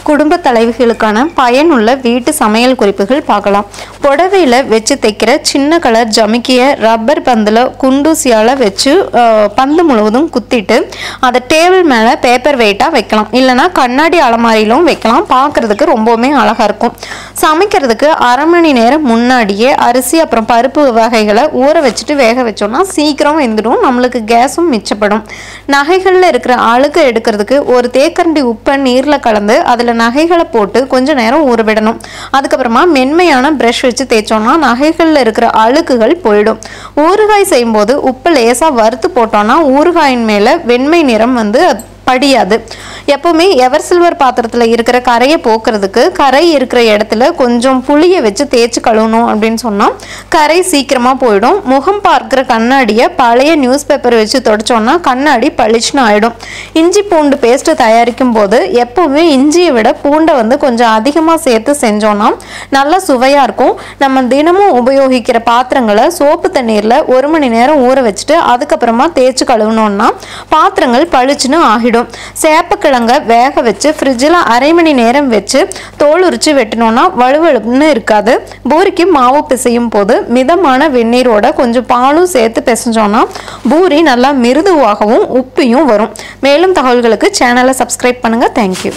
குடும்ப தலைவிகளுக்கான பயனுள்ள வீட்டு சமையல் குறிப்புகள் பார்க்கலாம். புடவையில் வச்சு தைக்கிற சின்ன கலர் ஜமிக்கிய ரப்பர் பந்தில் குண்டூசியால் வச்சு பந்து முழுவதும் குத்திட்டு அதை டேபிள் மேலே பேப்பர் வெயிட்டாக வைக்கலாம். இல்லைனா கண்ணாடி அலமாரியிலும் வைக்கலாம். பார்க்குறதுக்கு ரொம்பவுமே அழகாக இருக்கும். சமைக்கிறதுக்கு அரை மணி நேரம் முன்னாடியே அரிசி அப்புறம் பருப்பு வகைகளை ஊற வச்சுட்டு வேக வச்சோம்னா சீக்கிரம் வெந்துடும். நம்மளுக்கு கேஸும் மிச்சப்படும். நகைகளில் இருக்கிற அழுக்கு எடுக்கிறதுக்கு ஒரு தேக்கரண்டி உப்பை நீரில் கலந்து அதில் நகைகளை போட்டு கொஞ்ச நேரம் ஊற விடணும். அதுக்கப்புறமா மென்மையான ப்ரஷ் வச்சு தேய்ச்சோம்னா நகைகளில் இருக்கிற அழுக்குகள் போயிடும். ஊறுகாய் செய்யும்போது உப்பு லேசாக வறுத்து போட்டோம்னா ஊறுகாயின் மேலே வெண்மை நிறம் படியாது. எப்பவுமே எவர் சில்வர் பாத்திரத்தில் இருக்கிற கரையை போக்குறதுக்கு கரை இருக்கிற இடத்துல கொஞ்சம் புளியை வச்சு தேய்ச்சி கழுவணும் அப்படின்னு சொன்னால் கரை சீக்கிரமாக போயிடும். முகம் பார்க்குற கண்ணாடியை பழைய நியூஸ் பேப்பர் வச்சு தொடச்சோன்னா கண்ணாடி பளிச்சுன்னு ஆகிடும். இஞ்சி பூண்டு பேஸ்ட்டு தயாரிக்கும் போது எப்பவுமே இஞ்சியை விட பூண்டை கொஞ்சம் அதிகமாக சேர்த்து செஞ்சோன்னா நல்லா சுவையாக இருக்கும். நம்ம தினமும் உபயோகிக்கிற பாத்திரங்களை சோப்பு தண்ணீரில் 1 மணி நேரம் ஊற வச்சுட்டு அதுக்கப்புறமா தேய்ச்சி கழுவணும்னா பாத்திரங்கள் பளிச்சுன்னு ஆகிடும். சேப்பக்கிழங்க வேக வச்சு ஃப்ரிட்ஜில் அரை மணி நேரம் வச்சு தோல் உரிச்சு வெட்டினோன்னா வலுவலுன்னு இருக்காது. பூரிக்கு மாவு பிசையும் போது மிதமான வெந்நீரோட கொஞ்சம் பாலும் சேர்த்து பிசைஞ்சோன்னா பூரி நல்லா மிருதுவாகவும் உப்பியும் வரும். மேலும் தகவல்களுக்கு சேனலை சப்ஸ்கிரைப் பண்ணுங்க. தேங்க்யூ.